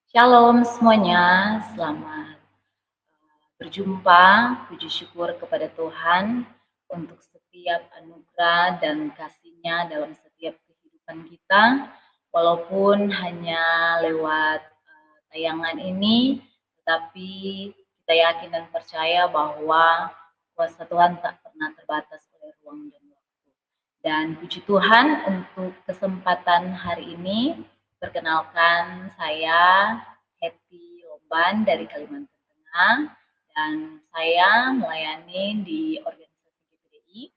Shalom semuanya, selamat berjumpa. Puji syukur kepada Tuhan untuk setiap anugerah dan kasih-Nya dalam setiap kehidupan kita. Walaupun hanya lewat tayangan ini, tetapi kita yakin dan percaya bahwa kuasa Tuhan tak pernah terbatas oleh ruang dan waktu. Dan puji Tuhan untuk kesempatan hari ini. Perkenalkan saya Hetty Lomban dari Kalimantan Tengah dan saya melayani di organisasi GPDI.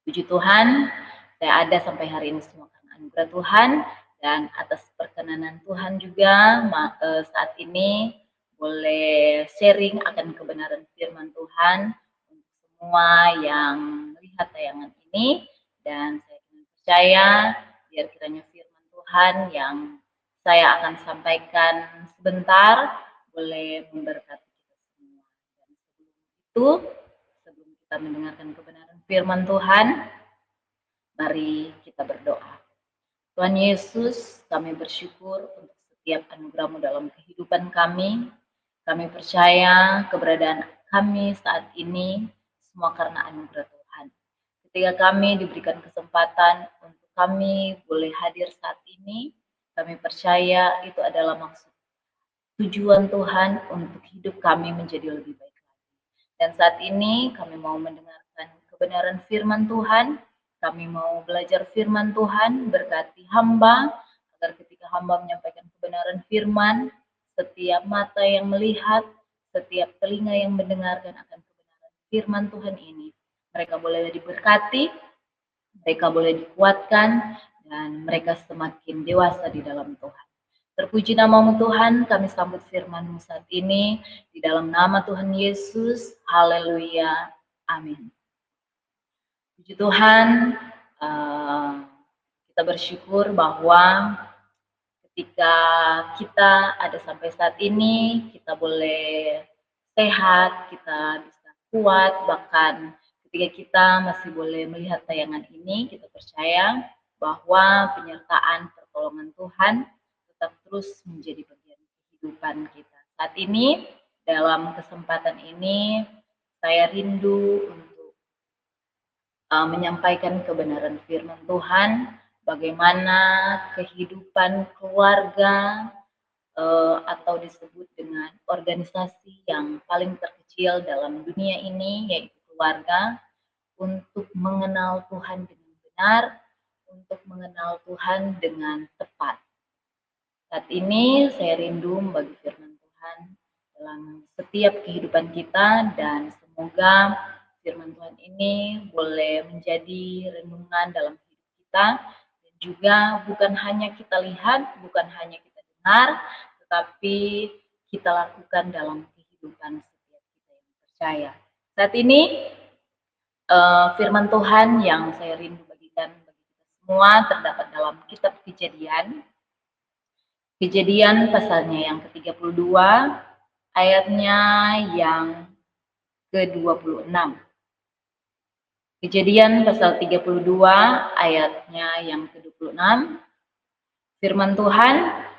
Puji Tuhan, saya ada sampai hari ini semua karena anugerah Tuhan dan atas perkenanan Tuhan juga saat ini boleh sharing akan kebenaran firman Tuhan untuk semua yang melihat tayangan ini dan saya percaya biar kiranya firman Tuhan yang saya akan sampaikan sebentar boleh memberkati kita semua. Dan sebelum kita mendengarkan kebenaran firman Tuhan, mari kita berdoa. Tuhan Yesus, kami bersyukur untuk setiap anugerah-Mu dalam kehidupan kami. Kami percaya keberadaan kami saat ini semua karena anugerah Tuhan. Ketika kami diberikan kesempatan untuk kami boleh hadir saat ini, kami percaya itu adalah maksud tujuan Tuhan untuk hidup kami menjadi lebih baik lagi. Dan saat ini kami mau mendengarkan kebenaran firman Tuhan, kami mau belajar firman Tuhan, berkati hamba, agar ketika hamba menyampaikan kebenaran firman, setiap mata yang melihat, setiap telinga yang mendengarkan akan kebenaran firman Tuhan ini, mereka boleh diberkati, mereka boleh dikuatkan, dan mereka semakin dewasa di dalam Tuhan. Terpuji namamu Tuhan, kami sambut firman-Mu saat ini, di dalam nama Tuhan Yesus, haleluya, amin. Puji Tuhan, kita bersyukur bahwa ketika kita ada sampai saat ini, kita boleh sehat, kita bisa kuat, bahkan ketika kita masih boleh melihat tayangan ini, kita percaya bahwa penyertaan pertolongan Tuhan tetap terus menjadi bagian kehidupan kita. Saat ini, dalam kesempatan ini, saya rindu untuk menyampaikan kebenaran firman Tuhan, bagaimana kehidupan keluarga atau disebut dengan organisasi yang paling terkecil dalam dunia ini, yaitu keluarga, untuk mengenal Tuhan dengan benar, untuk mengenal Tuhan dengan tepat. Saat ini saya rindu membagi firman Tuhan dalam setiap kehidupan kita dan semoga firman Tuhan ini boleh menjadi renungan dalam hidup kita dan juga bukan hanya kita lihat, bukan hanya kita dengar, tetapi kita lakukan dalam kehidupan setiap kita yang percaya. Saat ini firman Tuhan yang saya rindu bagikan bagi kita semua terdapat dalam kitab Kejadian pasalnya yang ke-32, ayatnya yang ke-26. Kejadian pasal 32, ayatnya yang ke-26. Firman Tuhan,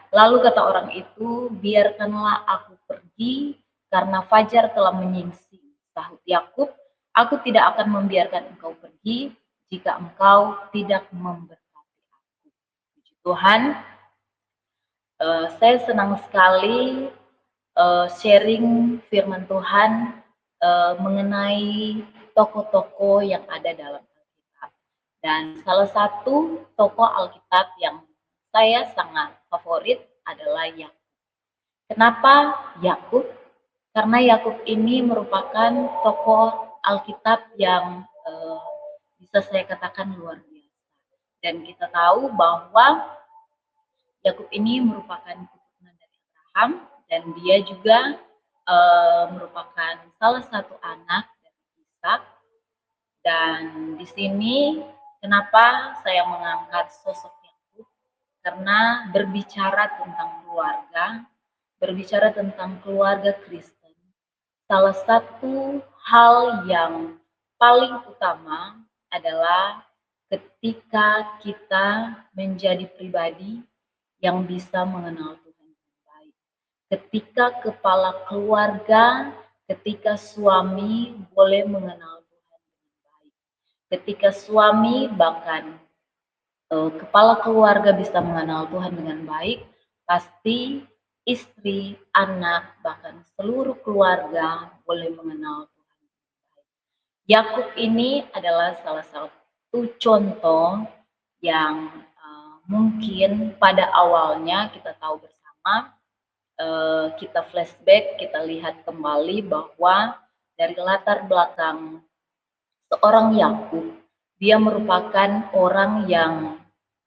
lalu kata orang itu, biarkanlah aku pergi, karena fajar telah menyingsing. Sahut Yakub, aku tidak akan membiarkan engkau pergi, jika engkau tidak memberkati aku. Puji Tuhan, saya senang sekali sharing firman Tuhan mengenai tokoh-tokoh yang ada dalam Alkitab. Dan salah satu tokoh Alkitab yang saya sangat favorit adalah Yakub. Kenapa Yakub? Karena Yakub ini merupakan tokoh Alkitab yang bisa saya katakan luar biasa. Dan kita tahu bahwa Yakub ini merupakan keturunan dari Abraham dan dia juga merupakan salah satu anak dari Ishak. Dan di sini kenapa saya mengangkat sosok Yakub? Karena berbicara tentang keluarga, berbicara tentang keluarga Kristen, salah satu hal yang paling utama adalah ketika kita menjadi pribadi yang bisa mengenal Tuhan dengan baik. ketika kepala keluarga, ketika suami boleh mengenal Tuhan dengan baik. Ketika suami bahkan kepala keluarga bisa mengenal Tuhan dengan baik, pasti istri, anak, bahkan seluruh keluarga boleh mengenal Tuhan. Yakub ini adalah salah satu contoh yang mungkin pada awalnya kita tahu bersama, kita flashback, kita lihat kembali bahwa dari latar belakang seorang Yakub, dia merupakan orang yang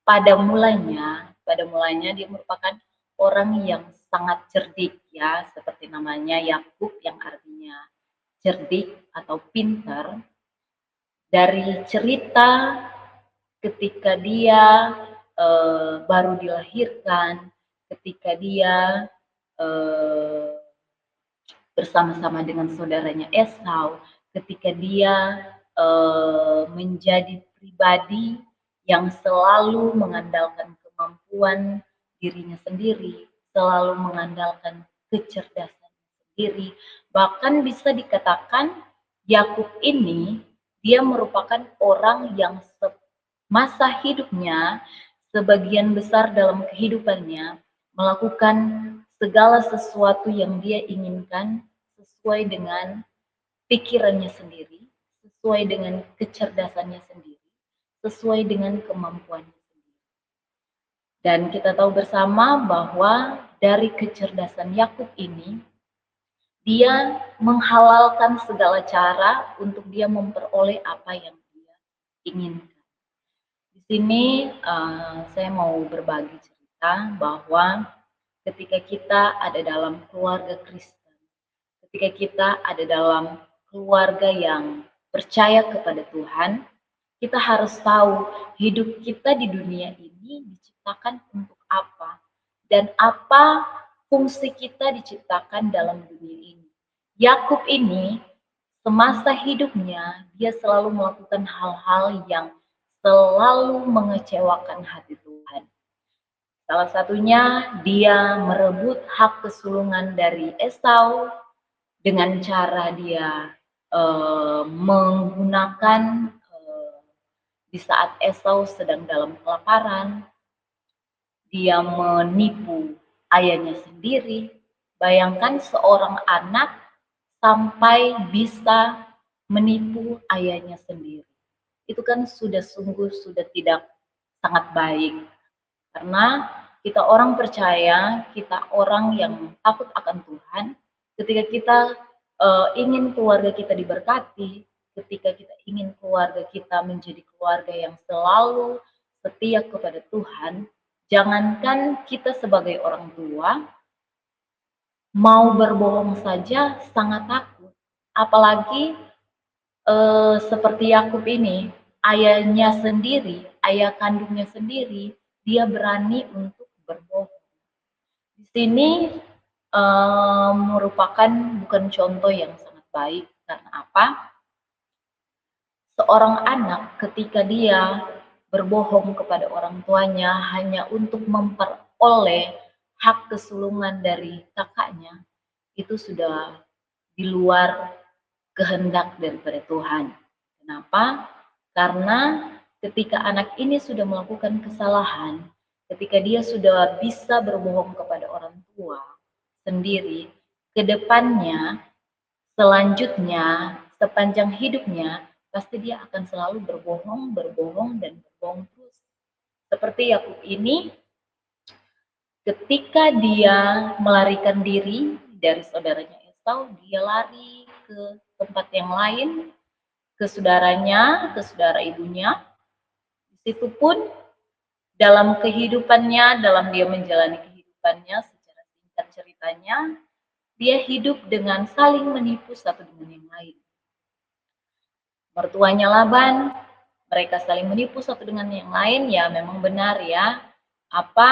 pada mulanya dia merupakan orang yang sangat cerdik ya, seperti namanya Yakub yang artinya cerdik atau pintar. Dari cerita ketika dia baru dilahirkan, ketika dia eh, bersama-sama dengan saudaranya Esau, ketika dia menjadi pribadi yang selalu mengandalkan kemampuan dirinya sendiri, selalu mengandalkan kecerdasan sendiri. Bahkan bisa dikatakan Yakub ini dia merupakan orang yang masa hidupnya sebagian besar dalam kehidupannya melakukan segala sesuatu yang dia inginkan sesuai dengan pikirannya sendiri, sesuai dengan kecerdasannya sendiri, sesuai dengan kemampuannya sendiri. Dan kita tahu bersama bahwa dari kecerdasan Yakub ini, dia menghalalkan segala cara untuk dia memperoleh apa yang dia inginkan. Di sini saya mau berbagi cerita bahwa ketika kita ada dalam keluarga Kristen, ketika kita ada dalam keluarga yang percaya kepada Tuhan, kita harus tahu hidup kita di dunia ini diciptakan untuk apa dan apa fungsi kita diciptakan dalam dunia ini. Yakub ini semasa hidupnya dia selalu melakukan hal-hal yang selalu mengecewakan hati Tuhan. Salah satunya dia merebut hak kesulungan dari Esau dengan cara dia menggunakan di saat Esau sedang dalam kelaparan, dia menipu ayahnya sendiri. Bayangkan seorang anak sampai bisa menipu ayahnya sendiri. Itu kan sudah tidak sangat baik. Karena kita orang percaya, kita orang yang takut akan Tuhan, ketika kita ingin keluarga kita diberkati, ketika kita ingin keluarga kita menjadi keluarga yang selalu setia kepada Tuhan, jangankan kita sebagai orang tua, mau berbohong saja sangat takut. Apalagi seperti Yakub ini, ayahnya sendiri, ayah kandungnya sendiri, dia berani untuk berbohong. Di sini merupakan bukan contoh yang sangat baik. Karena apa? Seorang anak ketika dia berbohong kepada orang tuanya hanya untuk memperoleh hak kesulungan dari kakaknya, itu sudah di luar kehendak daripada Tuhan. Kenapa? Karena ketika anak ini sudah melakukan kesalahan, ketika dia sudah bisa berbohong kepada orang tua sendiri, ke depannya, selanjutnya, sepanjang hidupnya, pasti dia akan selalu berbohong, berbohong, dan berbohong terus. Seperti Yakub ini, ketika dia melarikan diri dari saudaranya Esau, dia lari ke tempat yang lain, ke saudaranya, ke saudara ibunya. Di situ pun dalam kehidupannya, dalam dia menjalani kehidupannya secara singkat ceritanya, dia hidup dengan saling menipu satu dengan yang lain. Mertuanya Laban, mereka saling menipu satu dengan yang lain, ya memang benar ya. Apa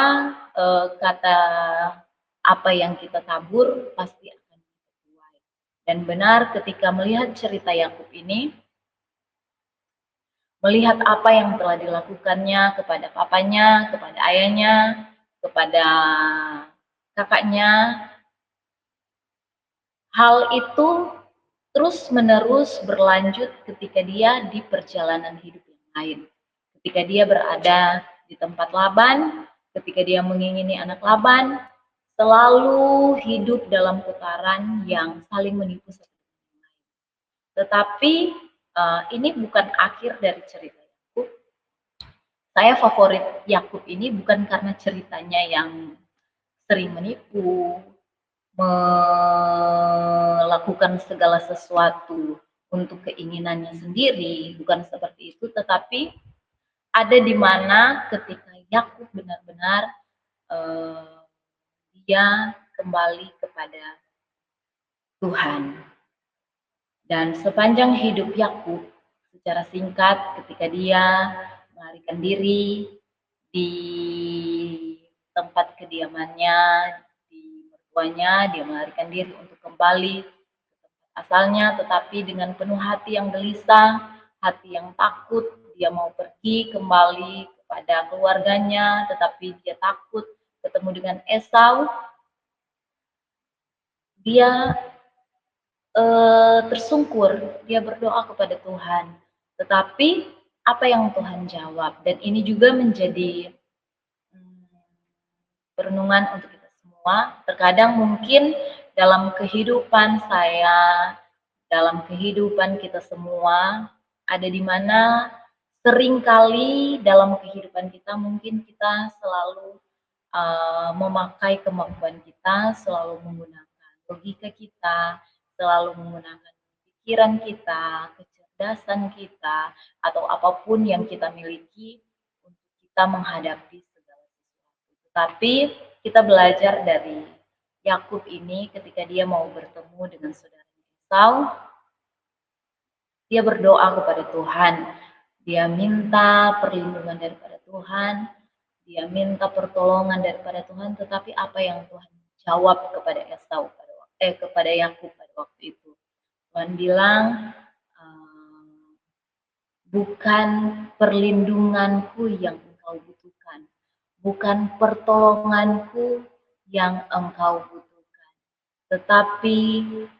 kata apa yang kita tabur pasti akan dituai. Dan benar ketika melihat cerita Yakub ini, melihat apa yang telah dilakukannya kepada papanya, kepada ayahnya, kepada kakaknya, Hal itu terus-menerus berlanjut ketika dia di perjalanan hidup yang lain. Ketika dia berada di tempat Laban, ketika dia mengingini anak Laban, selalu hidup dalam putaran yang saling menipu satu sama lain. Tetapi ini bukan akhir dari cerita Yakub. Saya favorit Yakub ini bukan karena ceritanya yang sering menipu, melakukan segala sesuatu untuk keinginannya sendiri, bukan seperti itu, tetapi ada di mana ketika Yakub benar-benar eh, dia kembali kepada Tuhan. Dan sepanjang hidup Yakub, secara singkat, ketika dia melarikan diri di tempat kediamannya, di mertuanya, dia melarikan diri untuk kembali asalnya, tetapi dengan penuh hati yang gelisah, hati yang takut, dia mau pergi kembali kepada keluarganya, tetapi dia takut ketemu dengan Esau. Dia tersungkur, dia berdoa kepada Tuhan. Tetapi apa yang Tuhan jawab? Dan ini juga menjadi perenungan untuk kita semua. Terkadang mungkin dalam kehidupan saya, dalam kehidupan kita semua, ada di mana seringkali dalam kehidupan kita mungkin kita selalu memakai kemampuan kita, selalu menggunakan logika kita, selalu menggunakan pikiran kita, kecerdasan kita, atau apapun yang kita miliki untuk kita menghadapi segala sesuatu. Tapi kita belajar dari Yakub ini ketika dia mau bertemu dengan saudaranya Esau, dia berdoa kepada Tuhan. Dia minta perlindungan daripada Tuhan, dia minta pertolongan daripada Tuhan, tetapi apa yang Tuhan jawab kepada Esau kepada Yakub pada waktu itu? Tuhan bilang, bukan perlindunganku yang engkau butuhkan, bukan pertolonganku yang engkau butuhkan, tetapi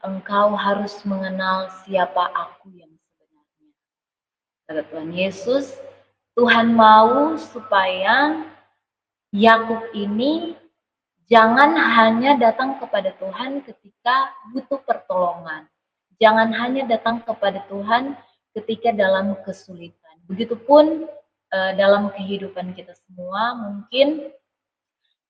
engkau harus mengenal siapa aku yang sebenarnya. Kata Tuhan Yesus, Tuhan mau supaya Yakub ini jangan hanya datang kepada Tuhan ketika butuh pertolongan. Jangan hanya datang kepada Tuhan ketika dalam kesulitan. Begitupun dalam kehidupan kita semua, mungkin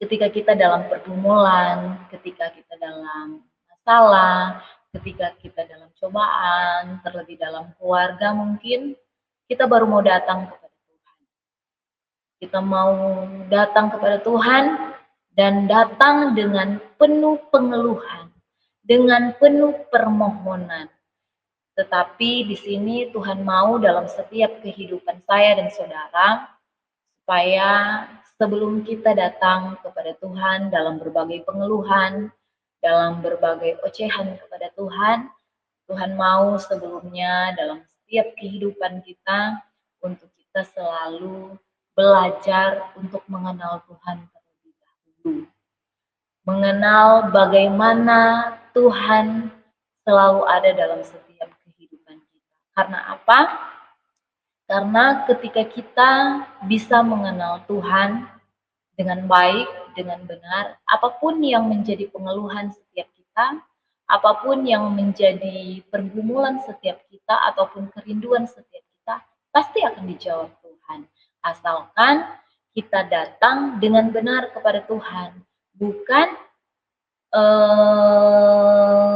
ketika kita dalam pergumulan, ketika kita dalam masalah, ketika kita dalam cobaan, terlebih dalam keluarga mungkin, kita baru mau datang kepada Tuhan. Kita mau datang kepada Tuhan dan datang dengan penuh pengeluhan, dengan penuh permohonan. Tetapi di sini Tuhan mau dalam setiap kehidupan saya dan saudara, supaya sebelum kita datang kepada Tuhan dalam berbagai pengeluhan, dalam berbagai ocehan kepada Tuhan, Tuhan mau sebelumnya dalam setiap kehidupan kita untuk kita selalu belajar untuk mengenal Tuhan terlebih dahulu. Mengenal bagaimana Tuhan selalu ada dalam setiap kehidupan kita. Karena apa? Karena ketika kita bisa mengenal Tuhan dengan baik, dengan benar, apapun yang menjadi pengeluhan setiap kita, apapun yang menjadi pergumulan setiap kita, ataupun kerinduan setiap kita, pasti akan dijawab Tuhan. Asalkan kita datang dengan benar kepada Tuhan, bukan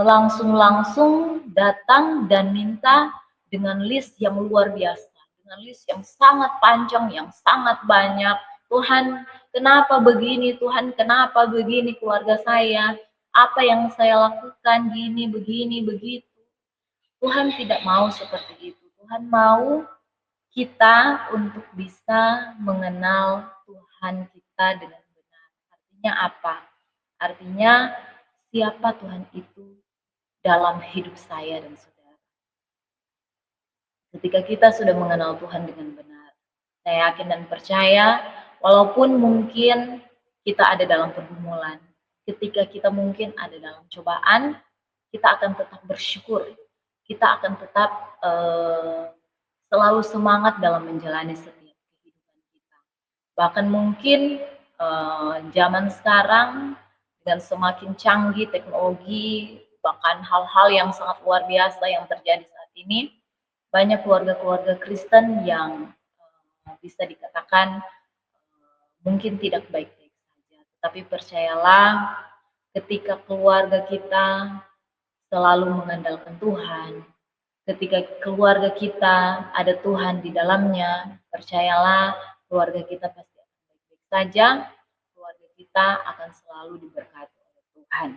langsung-langsung datang dan minta dengan list yang luar biasa, dengan list yang sangat panjang, yang sangat banyak. Tuhan, kenapa begini? Tuhan, kenapa begini keluarga saya? Apa yang saya lakukan? Gini, begini, begitu. Tuhan tidak mau seperti itu. Tuhan mau kita untuk bisa mengenal Tuhan kita dengan benar. Artinya apa? Artinya siapa Tuhan itu dalam hidup saya dan saudara. Ketika kita sudah mengenal Tuhan dengan benar, saya yakin dan percaya, walaupun mungkin kita ada dalam pergumulan, ketika kita mungkin ada dalam cobaan, kita akan tetap bersyukur, kita akan tetap selalu semangat dalam menjalani setiap kehidupan kita. Bahkan mungkin zaman sekarang dengan semakin canggih teknologi, bahkan hal-hal yang sangat luar biasa yang terjadi saat ini, banyak keluarga-keluarga Kristen yang bisa dikatakan mungkin tidak baik-baik saja. Tetapi percayalah, ketika keluarga kita selalu mengandalkan Tuhan, ketika keluarga kita ada Tuhan di dalamnya, percayalah keluarga kita pasti akan baik-baik saja, keluarga kita akan selalu diberkati oleh Tuhan.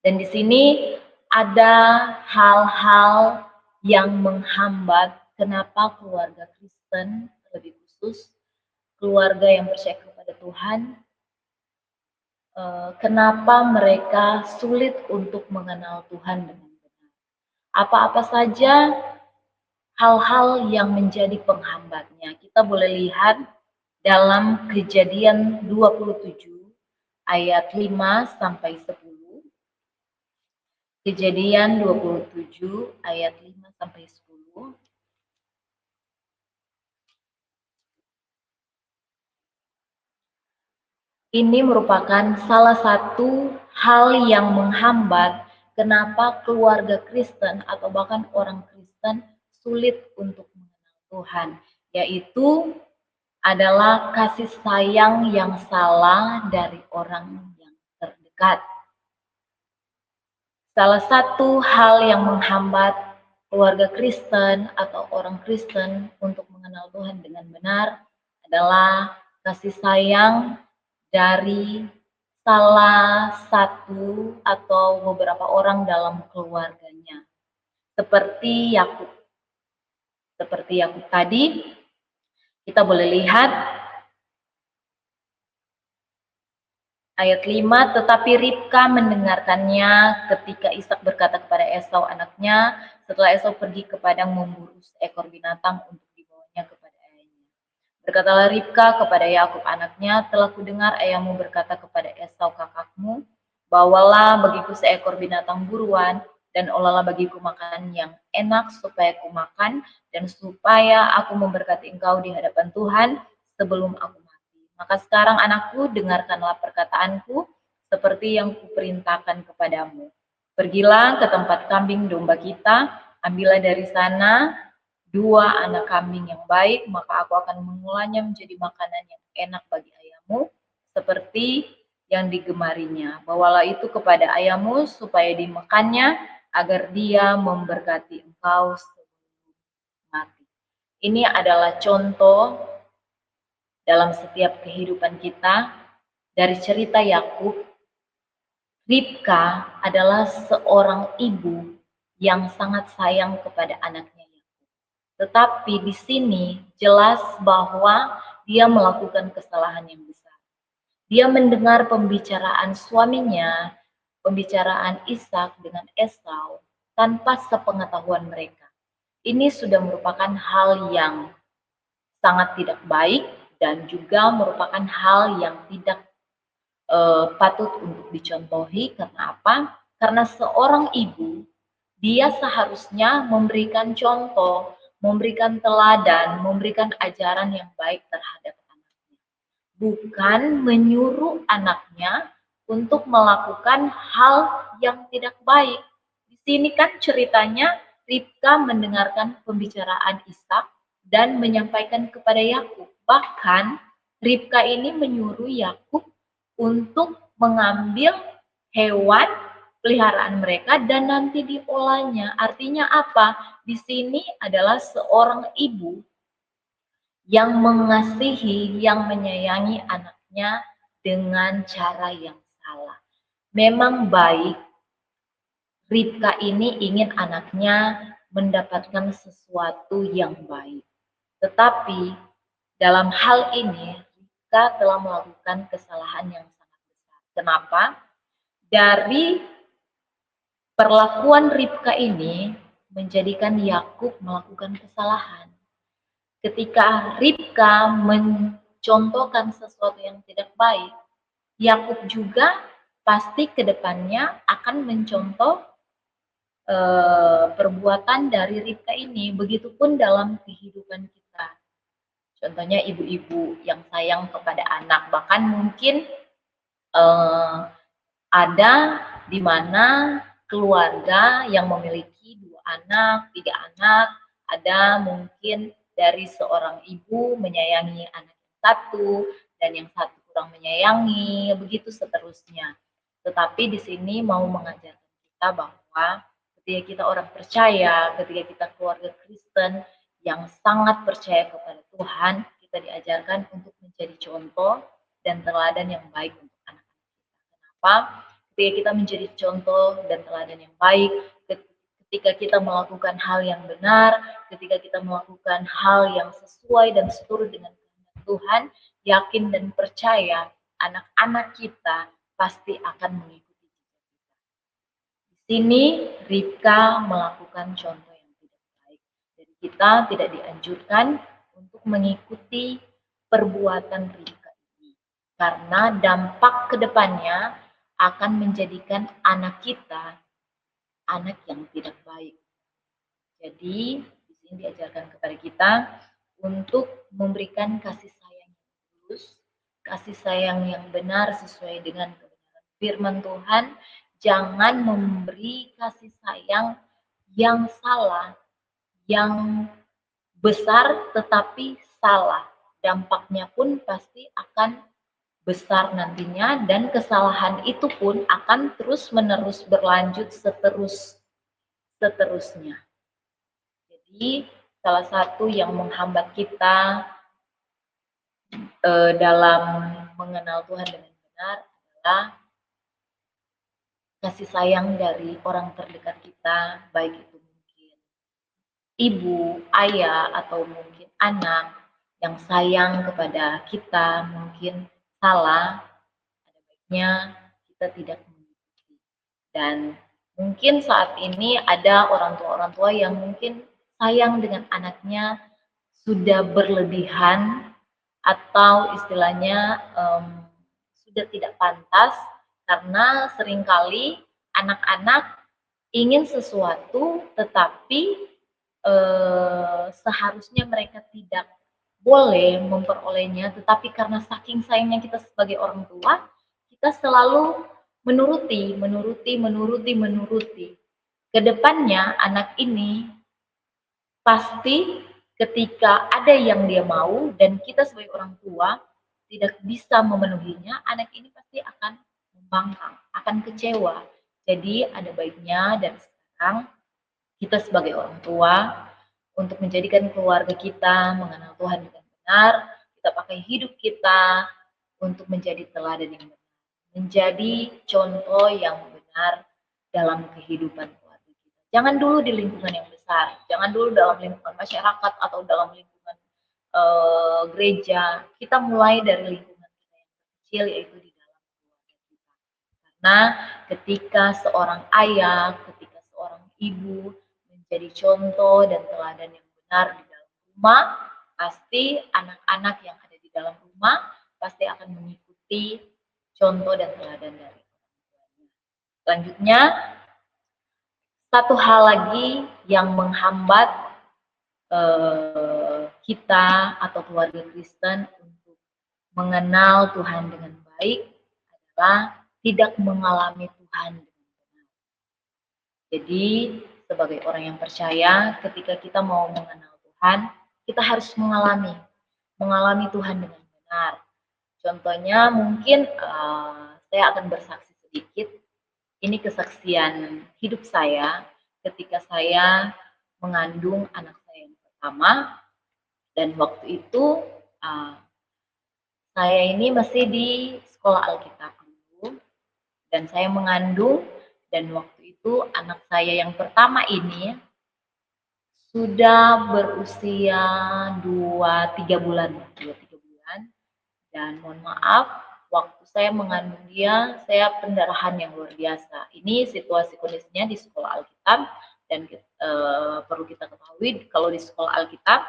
Dan di sini ada hal-hal yang menghambat kenapa keluarga Kristen, lebih khusus keluarga yang percaya kepada Tuhan, kenapa mereka sulit untuk mengenal Tuhan dengan benar. Apa-apa saja hal-hal yang menjadi penghambatnya. Kita boleh lihat dalam Kejadian 27 ayat 5 sampai 10. Kejadian 27 ayat 5 sampai 10. Ini merupakan salah satu hal yang menghambat kenapa keluarga Kristen atau bahkan orang Kristen sulit untuk mengenal Tuhan, yaitu adalah kasih sayang yang salah dari orang yang terdekat. Salah satu hal yang menghambat keluarga Kristen atau orang Kristen untuk mengenal Tuhan dengan benar adalah kasih sayang dari salah satu atau beberapa orang dalam keluarganya. Seperti Yakub. Seperti Yakub tadi, kita boleh lihat ayat 5, tetapi Ribka mendengarkannya ketika Ishak berkata kepada Esau anaknya, setelah Esau pergi ke padang memburu seekor binatang untuk dibawanya kepada ayahnya. Berkatalah Ribka kepada Yakub anaknya, telah kudengar ayahmu berkata kepada Esau kakakmu, bawalah bagiku seekor binatang buruan, dan olahlah bagiku makanan yang enak supaya ku makan, dan supaya aku memberkati engkau di hadapan Tuhan sebelum aku mati. Maka sekarang anakku, dengarkanlah perkataanku seperti yang kuperintahkan kepadamu. Pergilah ke tempat kambing domba kita, ambillah dari sana 2 anak kambing yang baik, maka aku akan mengolahnya menjadi makanan yang enak bagi ayahmu, seperti yang digemarinya. Bawalah itu kepada ayahmu supaya dimakannya, agar dia memberkati engkau sebelum mati. Ini adalah contoh dalam setiap kehidupan kita. Dari cerita Yakub, Ribka adalah seorang ibu yang sangat sayang kepada anaknya Yakub. Tetapi di sini jelas bahwa dia melakukan kesalahan yang besar. Dia mendengar pembicaraan suaminya, pembicaraan Ishak dengan Esau tanpa sepengetahuan mereka. Ini sudah merupakan hal yang sangat tidak baik dan juga merupakan hal yang tidak patut untuk dicontohi. Karena apa? Karena seorang ibu, dia seharusnya memberikan contoh, memberikan teladan, memberikan ajaran yang baik terhadap anaknya. Bukan menyuruh anaknya untuk melakukan hal yang tidak baik. Di sini kan ceritanya Ribka mendengarkan pembicaraan Ishak dan menyampaikan kepada Yakub. Bahkan Ribka ini menyuruh Yakub untuk mengambil hewan peliharaan mereka dan nanti diolahnya. Artinya apa? Di sini adalah seorang ibu yang mengasihi, yang menyayangi anaknya dengan cara yang salah. Memang baik, Ribka ini ingin anaknya mendapatkan sesuatu yang baik. Tetapi dalam hal ini, Ribka telah melakukan kesalahan yang sangat besar. Kenapa? Dari perlakuan Ribka ini menjadikan Yakub melakukan kesalahan. Ketika Ribka mencontohkan sesuatu yang tidak baik, Yakub juga pasti ke depannya akan mencontoh perbuatan dari Ribka ini, begitupun dalam kehidupan kita. Contohnya ibu-ibu yang sayang kepada anak, bahkan mungkin eh, ada di mana keluarga yang memiliki 2 anak, 3 anak, ada mungkin dari seorang ibu menyayangi anak yang satu dan yang satu kurang menyayangi, begitu seterusnya. Tetapi di sini mau mengajarkan kita bahwa ketika kita orang percaya, ketika kita keluarga Kristen yang sangat percaya kepada Tuhan, kita diajarkan untuk menjadi contoh dan teladan yang baik untuk anak-anak kita. Kenapa? Ketika kita menjadi contoh dan teladan yang baik, ketika kita melakukan hal yang benar, ketika kita melakukan hal yang sesuai dan seturut dengan kehendak Tuhan, yakin dan percaya anak-anak kita pasti akan mengikuti kita. Di sini Ribka melakukan contoh yang tidak baik. Jadi kita tidak dianjurkan untuk mengikuti perbuatan Ribka ini. Karena dampak kedepannya akan menjadikan anak kita anak yang tidak baik. Jadi di sini diajarkan kepada kita untuk memberikan kasih sayang yang tulus, kasih sayang yang benar sesuai dengan kebenaran firman Tuhan. Jangan memberi kasih sayang yang salah, yang besar tetapi salah. Dampaknya pun pasti akan besar nantinya dan kesalahan itu pun akan terus-menerus berlanjut seterusnya. Jadi salah satu yang menghambat kita dalam mengenal Tuhan dengan benar adalah kasih sayang dari orang terdekat kita, baik itu mungkin ibu, ayah, atau mungkin anak yang sayang kepada kita, mungkin salah, ada baiknya kita tidak mengikuti. Dan mungkin saat ini ada orang tua yang mungkin sayang dengan anaknya sudah berlebihan atau istilahnya sudah tidak pantas karena seringkali anak-anak ingin sesuatu tetapi seharusnya mereka tidak boleh memperolehnya, tetapi karena saking sayangnya kita sebagai orang tua, kita selalu menuruti. Kedepannya anak ini pasti ketika ada yang dia mau dan kita sebagai orang tua tidak bisa memenuhinya, anak ini pasti akan membangkang, akan kecewa. Jadi ada baiknya dan sekarang kita sebagai orang tua untuk menjadikan keluarga kita mengenal Tuhan dengan benar, kita pakai hidup kita untuk menjadi teladan yang benar, menjadi contoh yang benar dalam kehidupan keluarga kita. Jangan dulu di lingkungan yang besar, jangan dulu dalam lingkungan masyarakat atau dalam lingkungan gereja. Kita mulai dari lingkungan kita yang kecil, yaitu di dalam keluarga kita. Karena ketika seorang ayah, ketika seorang ibu menjadi contoh dan teladan yang benar di dalam rumah, pasti anak-anak yang ada di dalam rumah pasti akan mengikuti contoh dan teladan dari orang tuanya. Selanjutnya, satu hal lagi yang menghambat kita atau keluarga Kristen untuk mengenal Tuhan dengan baik adalah tidak mengalami Tuhan dengan benar. Jadi sebagai orang yang percaya, ketika kita mau mengenal Tuhan, kita harus mengalami Tuhan dengan benar. Contohnya mungkin saya akan bersaksi sedikit. Ini kesaksian hidup saya ketika saya mengandung anak saya yang pertama, dan waktu itu saya ini masih di sekolah Alkitab dulu, dan saya mengandung, dan waktu itu anak saya yang pertama ini sudah berusia 2-3 bulan, dan mohon maaf, waktu saya mengandung dia, saya pendarahan yang luar biasa. Ini situasi kondisinya di sekolah Alkitab, dan perlu kita ketahui kalau di sekolah Alkitab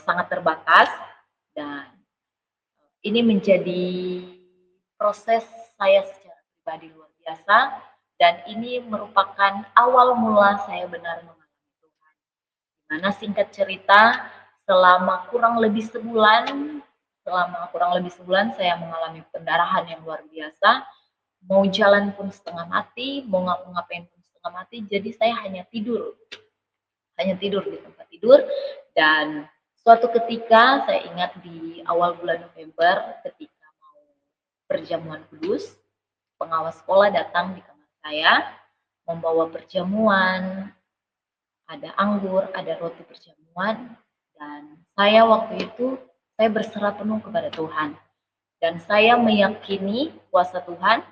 sangat terbatas, dan ini menjadi proses saya secara pribadi luar biasa dan ini merupakan awal mula saya benar mengalami Tuhan. Dimana singkat cerita, selama kurang lebih sebulan saya mengalami pendarahan yang luar biasa. Mau jalan pun setengah mati, mau ngapa-ngapain pun setengah mati. Jadi saya hanya tidur di tempat tidur. Dan suatu ketika saya ingat di awal bulan November ketika mau perjamuan kudus, pengawas sekolah datang di kamar saya membawa perjamuan, ada anggur, ada roti perjamuan, dan saya waktu itu saya berserah penuh kepada Tuhan. Dan saya meyakini kuasa Tuhan,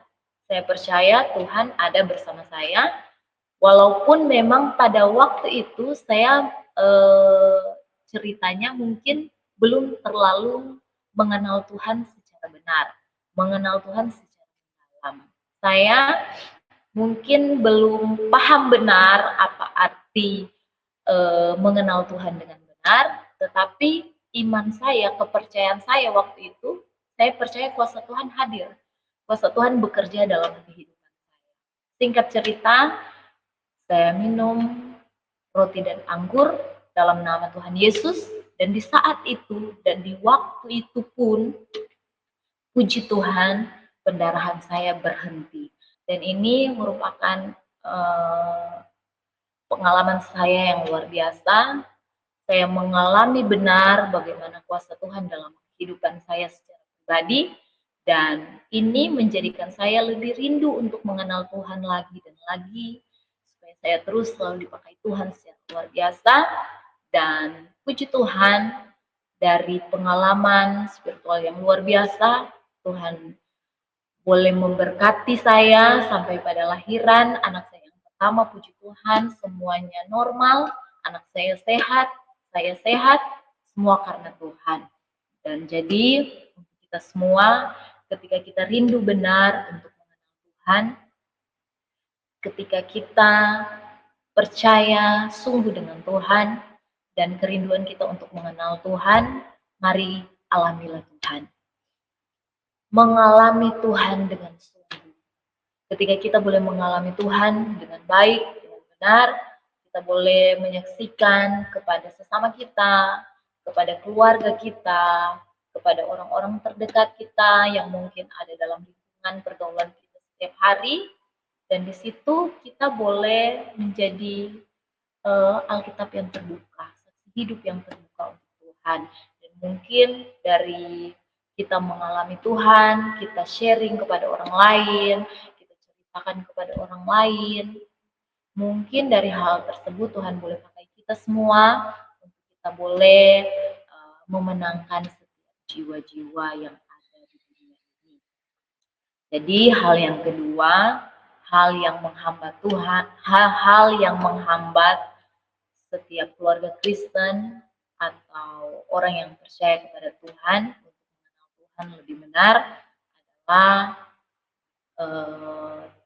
saya percaya Tuhan ada bersama saya, walaupun memang pada waktu itu saya ceritanya mungkin belum terlalu mengenal Tuhan secara benar, mengenal Tuhan secara dalam. Saya mungkin belum paham benar apa arti mengenal Tuhan dengan benar, tetapi iman saya, kepercayaan saya waktu itu, saya percaya kuasa Tuhan hadir, kuasa Tuhan bekerja dalam kehidupan saya. Singkat cerita, saya minum roti dan anggur dalam nama Tuhan Yesus, dan di saat itu dan di waktu itu pun, puji Tuhan, pendarahan saya berhenti. Dan ini merupakan pengalaman saya yang luar biasa. Saya mengalami benar bagaimana kuasa Tuhan dalam kehidupan saya secara pribadi, dan ini menjadikan saya lebih rindu untuk mengenal Tuhan lagi dan lagi, supaya saya terus selalu dipakai Tuhan secara luar biasa. Dan puji Tuhan, dari pengalaman spiritual yang luar biasa, Tuhan boleh memberkati saya sampai pada lahiran anak saya yang pertama. Puji Tuhan, semuanya normal, anak saya sehat, semua karena Tuhan. Dan jadi untuk kita semua, ketika kita rindu benar untuk mengenal Tuhan, ketika kita percaya sungguh dengan Tuhan dan kerinduan kita untuk mengenal Tuhan, mari alamilah Tuhan. Mengalami Tuhan dengan sungguh. Ketika kita boleh mengalami Tuhan dengan baik, dengan benar, kita boleh menyaksikan kepada sesama kita, kepada keluarga kita, kepada orang-orang terdekat kita yang mungkin ada dalam lingkungan pergaulan kita setiap hari, dan di situ kita boleh menjadi Alkitab yang terbuka, saksi hidup yang terbuka untuk Tuhan. Dan mungkin dari kita mengalami Tuhan, kita sharing kepada orang lain, kita ceritakan kepada orang lain. Mungkin dari hal tersebut Tuhan boleh pakai kita semua untuk kita boleh memenangkan setiap jiwa-jiwa yang ada di dunia ini. Jadi hal yang kedua, hal yang menghambat Tuhan, hal-hal yang menghambat setiap keluarga Kristen atau orang yang percaya kepada Tuhan untuk mengenal Tuhan lebih benar adalah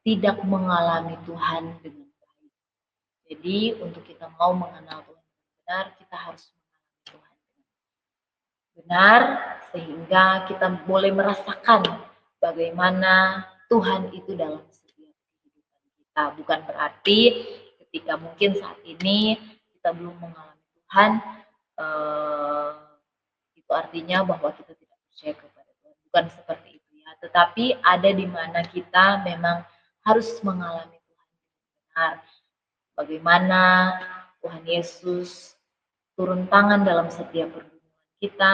tidak mengalami Tuhan dengan baik. Jadi untuk kita mau mengenal Tuhan dengan benar, kita harus mengalami Tuhan dengan benar, sehingga kita boleh merasakan bagaimana Tuhan itu dalam setiap kehidupan kita. Bukan berarti ketika mungkin saat ini kita belum mengalami Tuhan, itu artinya bahwa kita tidak percaya kepada Tuhan. Bukan seperti itu ya. Tetapi ada di mana kita memang harus mengalami Tuhan benar. Bagaimana Tuhan Yesus turun tangan dalam setiap pergumulan kita,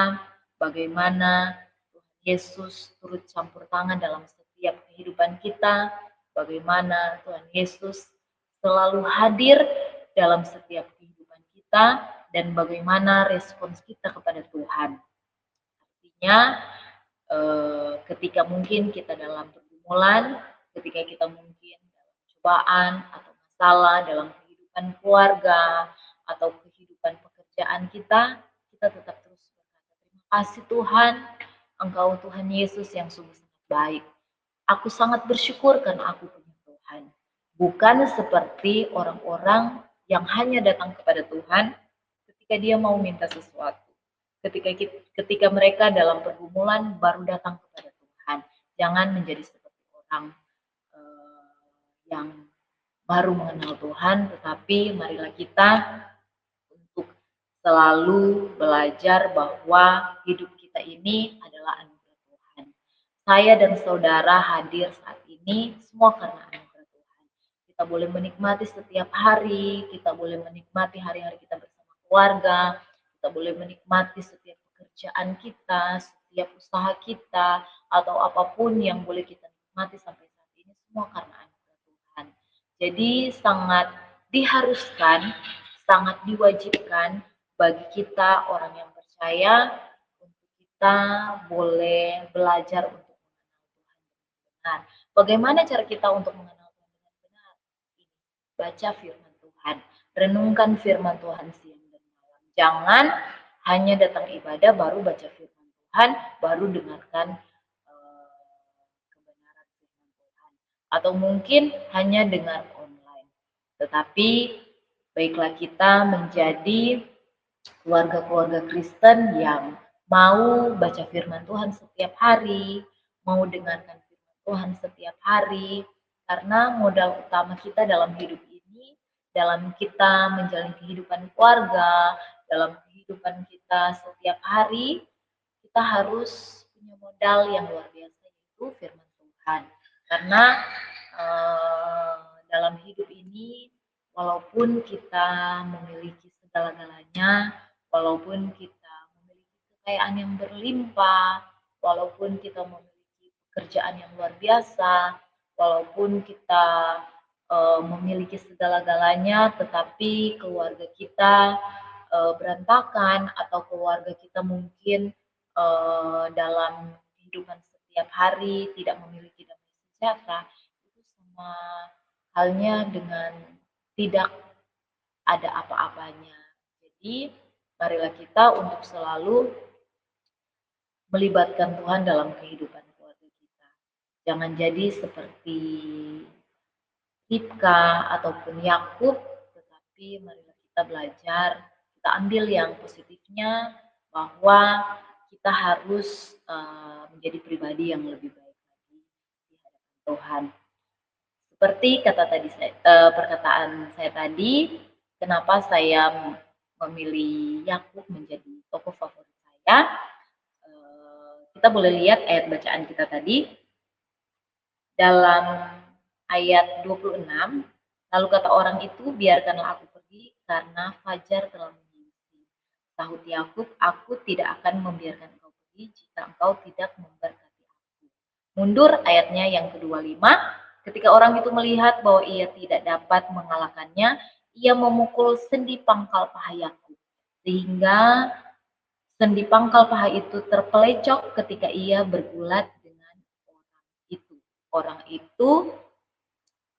bagaimana Tuhan Yesus turut campur tangan dalam setiap kehidupan kita, bagaimana Tuhan Yesus selalu hadir dalam setiap kehidupan kita, dan bagaimana respons kita kepada Tuhan. Artinya ketika mungkin kita dalam pergumulan, ketika kita mungkin dalam cobaan atau masalah dalam kehidupan keluarga atau kehidupan pekerjaan kita tetap terus berkata, terima kasih Tuhan, Engkau Tuhan Yesus yang sungguh sangat baik. Aku sangat bersyukur karena aku punya Tuhan. Bukan seperti orang-orang yang hanya datang kepada Tuhan ketika dia mau minta sesuatu. Ketika mereka dalam pergumulan baru datang kepada Tuhan. Jangan menjadi seperti orang yang baru mengenal Tuhan, tetapi marilah kita untuk selalu belajar bahwa hidup kita ini adalah anugerah Tuhan. Saya dan saudara hadir saat ini semua karena anugerah Tuhan. Kita boleh menikmati setiap hari, kita boleh menikmati hari-hari kita bersama keluarga, kita boleh menikmati setiap pekerjaan kita, setiap usaha kita, atau apapun yang boleh kita nikmati sampai saat ini semua karena anugerah Tuhan. Jadi sangat diharuskan, sangat diwajibkan bagi kita orang yang percaya untuk kita boleh belajar untuk mengenal Tuhan dengan benar. Bagaimana cara kita untuk mengenal Tuhan dengan benar? Ini, baca firman Tuhan, renungkan firman Tuhan siang dan malam. Jangan hanya datang ibadah baru baca firman Tuhan, baru dengarkan kebenaran firman Tuhan. Atau mungkin hanya dengar online. Tetapi baiklah kita menjadi keluarga-keluarga Kristen yang mau baca firman Tuhan setiap hari, mau dengarkan firman Tuhan setiap hari, karena modal utama kita dalam hidup ini, dalam kita menjalani kehidupan keluarga, dalam kehidupan kita setiap hari, kita harus punya modal yang luar biasa yaitu firman Tuhan. Karena dalam hidup ini, walaupun kita memiliki segala-galanya, walaupun kita memiliki kekayaan yang berlimpah, walaupun kita memiliki pekerjaan yang luar biasa, walaupun kita memiliki segala-galanya, tetapi keluarga kita berantakan atau keluarga kita mungkin dalam kehidupan setiap hari tidak memiliki damai sejahtera, itu sama halnya dengan tidak ada apa-apanya. Jadi, marilah kita untuk selalu melibatkan Tuhan dalam kehidupan keluarga kita. Jangan jadi seperti Ribka ataupun Yakub, tetapi marilah kita belajar, kita ambil yang positifnya bahwa kita harus menjadi pribadi yang lebih baik lagi di hadapan Tuhan. Seperti perkataan saya tadi, kenapa saya memilih Yakub menjadi tokoh favorit saya. Kita boleh lihat ayat bacaan kita tadi dalam ayat 26, lalu kata orang itu, biarkanlah aku pergi karena fajar telah menyingsing. Sahut Yakub, aku tidak akan membiarkan engkau pergi jika engkau tidak memberkati aku. Mundur ayatnya yang ke-25, ketika orang itu melihat bahwa ia tidak dapat mengalahkannya, ia memukul sendi pangkal paha Yakub, sehingga sendi pangkal paha itu terpelecok ketika ia bergulat dengan orang itu. Orang itu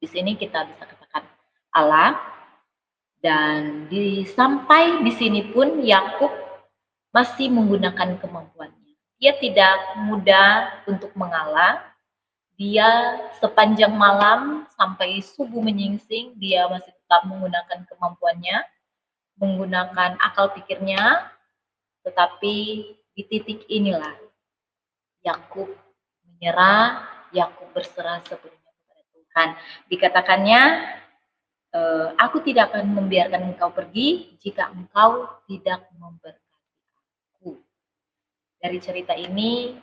di sini kita bisa katakan Allah, dan sampai di sini pun Yakub masih menggunakan kemampuannya. Dia tidak mudah untuk mengalah. Dia sepanjang malam sampai subuh menyingsing, dia masih tetap menggunakan kemampuannya, menggunakan akal pikirnya, tetapi di titik inilah Yakub menyerah, Yakub berserah sepenuhnya kepada Tuhan. Dikatakannya, aku tidak akan membiarkan engkau pergi jika engkau tidak memberkati aku. Dari cerita ini,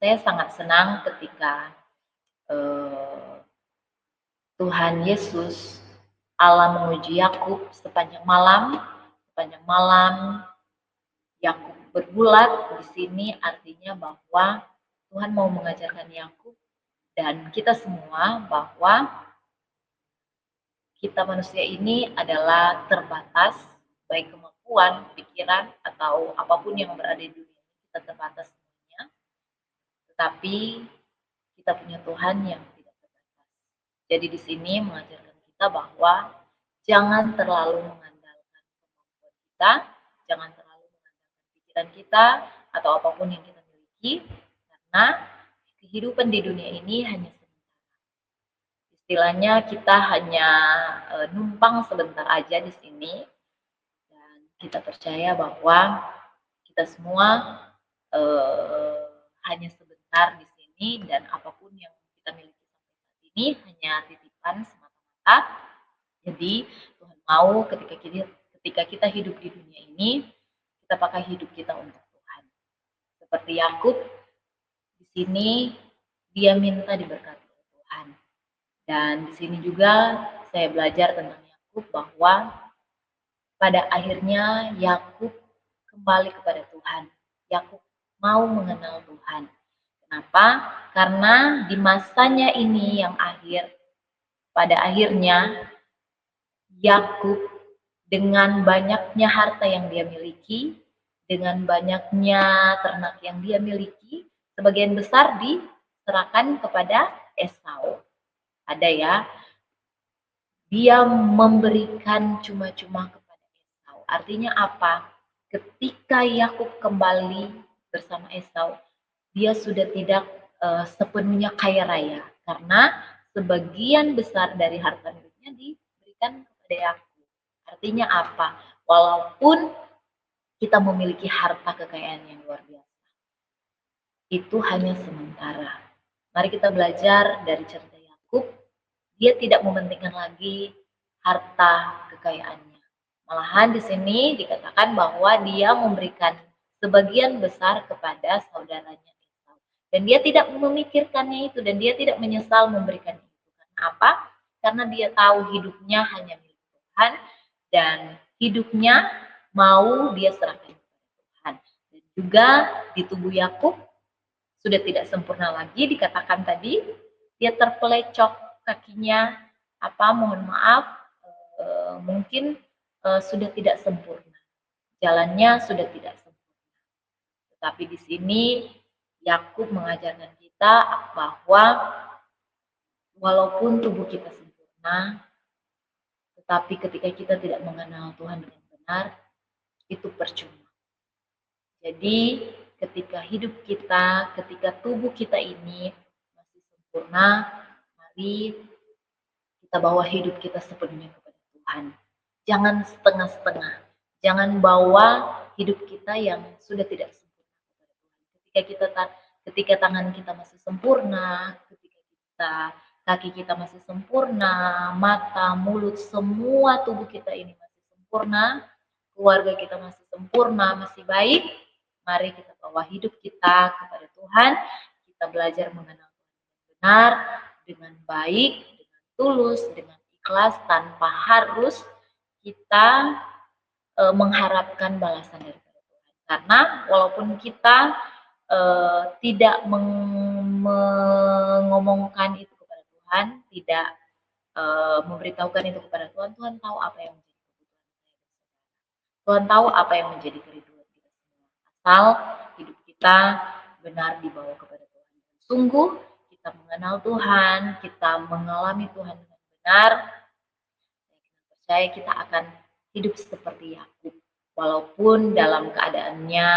saya sangat senang ketika Tuhan Yesus, Allah menguji Yakub sepanjang malam. Sepanjang malam Yakub bergulat. Di sini artinya bahwa Tuhan mau mengajarkan Yakub dan kita semua bahwa kita manusia ini adalah terbatas, baik kemampuan, pikiran, atau apapun yang berada di dunia ini, kita terbatas semuanya. Tetapi kita punya Tuhan yang tidak terbatas. Jadi di sini mengajarkan kita bahwa jangan terlalu mengandalkan kemampuan kita, jangan terlalu mengandalkan pikiran kita, atau apapun yang kita miliki, karena kehidupan di dunia ini hanya istilahnya kita hanya numpang sebentar aja di sini, dan kita percaya bahwa kita semua hanya sebentar di sini, dan apapun yang kita miliki sampai saat ini hanya titipan semata-mata. Jadi Tuhan mau ketika kita hidup di dunia ini, kita pakai hidup kita untuk Tuhan. Seperti Yakub di sini dia minta diberkati oleh Tuhan. Dan di sini juga saya belajar tentang Yakub bahwa pada akhirnya Yakub kembali kepada Tuhan. Yakub mau mengenal Tuhan. Kenapa? Karena di masanya ini yang akhir, pada akhirnya Yakub dengan banyaknya harta yang dia miliki, dengan banyaknya ternak yang dia miliki, sebagian besar diserahkan kepada Esau. Ada ya, dia memberikan cuma-cuma kepada Esau. Artinya apa? Ketika Yakub kembali bersama Esau, dia sudah tidak sepenuhnya kaya raya karena sebagian besar dari harta miliknya diberikan kepada Yakub. Artinya apa? Walaupun kita memiliki harta kekayaan yang luar biasa, itu hanya sementara. Mari kita belajar dari cerita Yakub. Dia tidak mementingkan lagi harta kekayaannya. Malahan di sini dikatakan bahwa dia memberikan sebagian besar kepada saudaranya Esau. Dan dia tidak memikirkannya itu dan dia tidak menyesal memberikan itu. Karena apa? Karena dia tahu hidupnya hanya milik Tuhan dan hidupnya mau dia serahkan kepada Tuhan. Dan juga di tubuh Yakub sudah tidak sempurna lagi, dikatakan tadi dia terpelecok kakinya, mohon maaf, mungkin sudah tidak sempurna, jalannya sudah tidak sempurna. Tetapi di sini Yakub mengajarkan kita bahwa walaupun tubuh kita sempurna, tetapi ketika kita tidak mengenal Tuhan dengan benar, itu percuma. Jadi ketika hidup kita, ketika tubuh kita ini masih sempurna, mari kita bawa hidup kita sepenuhnya kepada Tuhan. Jangan setengah-setengah. Jangan bawa hidup kita yang sudah tidak sempurna kepada Tuhan. Ketika tangan kita masih sempurna, ketika kaki kita masih sempurna, mata, mulut, semua tubuh kita ini masih sempurna, keluarga kita masih sempurna, masih baik, mari kita bawa hidup kita kepada Tuhan. Kita belajar mengenal Tuhan dengan benar, dengan baik, dengan tulus, dengan ikhlas, tanpa harus kita mengharapkan balasan daripada Tuhan. Karena walaupun kita tidak mengomongkan itu kepada Tuhan, tidak memberitahukan itu kepada Tuhan, Tuhan tahu apa yang menjadi kebutuhan saya. Tuhan tahu apa yang menjadi kerinduan kita semua. Asal hidup kita benar dibawa kepada Tuhan. Sungguh kita mengenal Tuhan, kita mengalami Tuhan dengan benar, kita percaya kita akan hidup seperti Yakub. Walaupun dalam keadaannya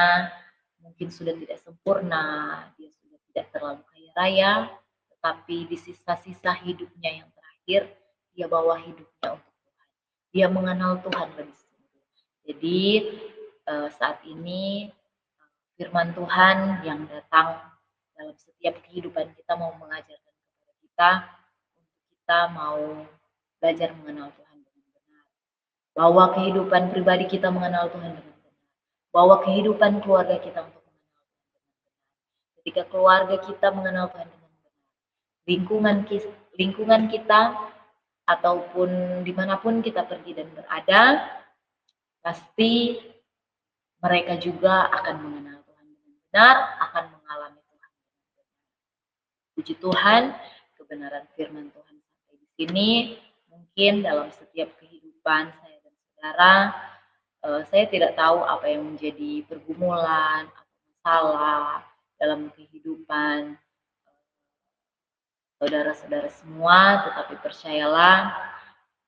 mungkin sudah tidak sempurna, dia sudah tidak terlalu kaya raya, tetapi di sisa-sisa hidupnya yang terakhir, dia bawa hidupnya untuk Tuhan. Dia mengenal Tuhan lebih sungguh. Jadi saat ini firman Tuhan yang datang dalam setiap kehidupan kita mau mengajarkan kepada kita untuk kita mau belajar mengenal Tuhan dengan benar. Bawa kehidupan pribadi kita mengenal Tuhan dengan benar. Bawa kehidupan keluarga kita untuk mengenal Tuhan dengan benar. Ketika keluarga kita mengenal Tuhan dengan benar, lingkungan kita ataupun dimanapun kita pergi dan berada, pasti mereka juga akan mengenal Tuhan dengan benar, akan mengalami Tuhan dengan benar. Puji Tuhan, kebenaran firman Tuhan sampai di sini. Mungkin dalam setiap kehidupan saya dan saudara, saya tidak tahu apa yang menjadi pergumulan atau masalah dalam kehidupan saudara-saudara semua, tetapi percayalah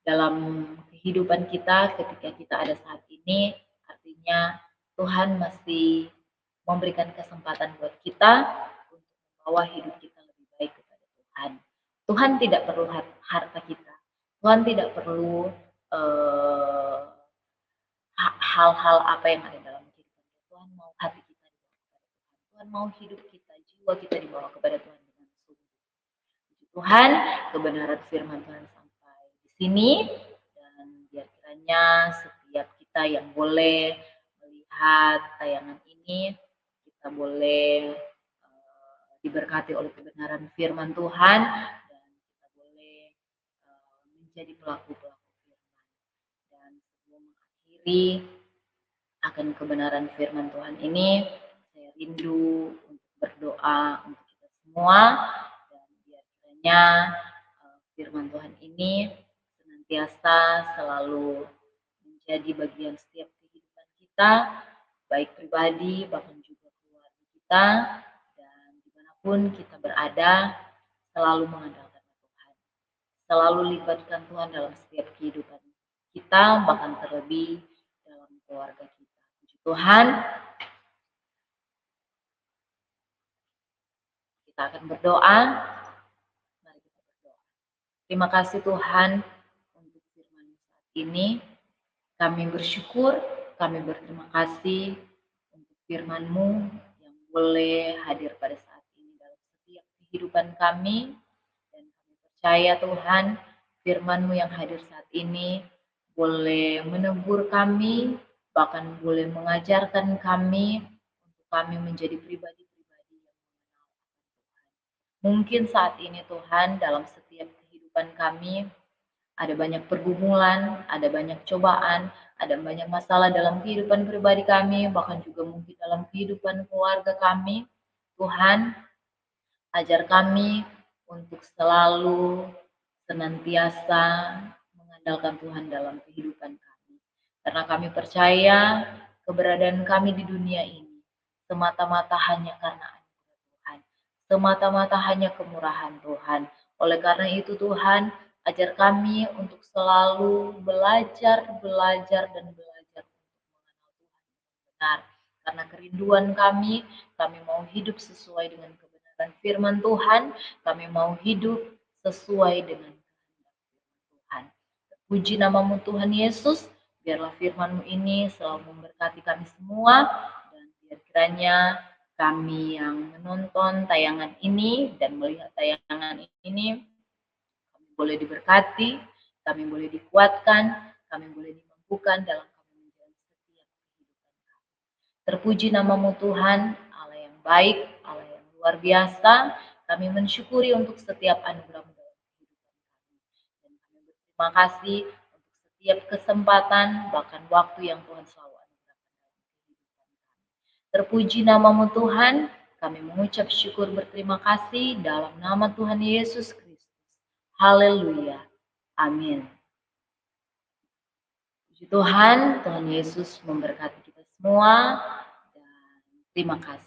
dalam kehidupan kita ketika kita ada saat ini, artinya Tuhan masih memberikan kesempatan buat kita untuk membawa hidup kita lebih baik kepada Tuhan. Tuhan tidak perlu harta kita. Tuhan tidak perlu hal-hal apa yang ada dalam kehidupan kita. Tuhan mau hati kita dibawa kepada Tuhan. Tuhan mau hidup kita, jiwa kita dibawa kepada Tuhan dengan sungguh. Tuhan, kebenaran firman Tuhan sampai di sini, dan biar kiranya setiap kita yang boleh melihat tayangan ini, kita boleh diberkati oleh kebenaran firman Tuhan, dan kita boleh menjadi pelaku-pelaku firman. Dan sebelum mengakhiri akan kebenaran firman Tuhan ini, saya rindu untuk berdoa untuk kita semua, dan biar kiranya firman Tuhan ini senantiasa selalu menjadi bagian setiap kehidupan kita, baik pribadi bahkan juga keluarga kita, dan dimanapun kita berada, selalu mengandalkan Tuhan, selalu libatkan Tuhan dalam setiap kehidupan kita, bahkan terlebih dalam keluarga kita. Puji Tuhan, kita akan berdoa. Mari kita berdoa. Terima kasih Tuhan untuk firman saat ini. Kami bersyukur, kami berterima kasih untuk firman-Mu yang boleh hadir pada saat ini dalam setiap kehidupan kami. Dan kami percaya Tuhan, firman-Mu yang hadir saat ini boleh menegur kami, bahkan boleh mengajarkan kami untuk kami menjadi pribadi-pribadi yang mengenal Tuhan. Mungkin saat ini Tuhan dalam setiap kehidupan kami ada banyak pergumulan, ada banyak cobaan, ada banyak masalah dalam kehidupan pribadi kami, bahkan juga mungkin dalam kehidupan keluarga kami. Tuhan, ajar kami untuk selalu senantiasa mengandalkan Tuhan dalam kehidupan kami. Karena kami percaya keberadaan kami di dunia ini semata-mata hanya karena anugerah Tuhan, semata-mata hanya kemurahan Tuhan. Oleh karena itu Tuhan, ajar kami untuk selalu belajar dan belajar untuk mengenal Tuhan yang benar. Karena kerinduan kami mau hidup sesuai dengan kebenaran firman Tuhan, kami mau hidup sesuai dengan kehendak Tuhan. Puji namamu Tuhan Yesus, biarlah firman-Mu ini selalu memberkati kami semua, dan biar kiranya kami yang menonton tayangan ini dan melihat tayangan ini, kami boleh diberkati, kami boleh dikuatkan, kami boleh dimampukan dalam kami menjalani setiap kehidupan kami. Terpuji namamu Tuhan, Allah yang baik, Allah yang luar biasa. Kami mensyukuri untuk setiap anugerah-Mu dalam kehidupan kami. Dan kami berterima kasih untuk setiap kesempatan, bahkan waktu yang Tuhan selalu anugerahkan dalam kehidupan kami. Terpuji namamu Tuhan, kami mengucap syukur berterima kasih dalam nama Tuhan Yesus Kristus. Haleluya. Amin. Puji Tuhan, Tuhan Yesus memberkati kita semua, dan terima kasih.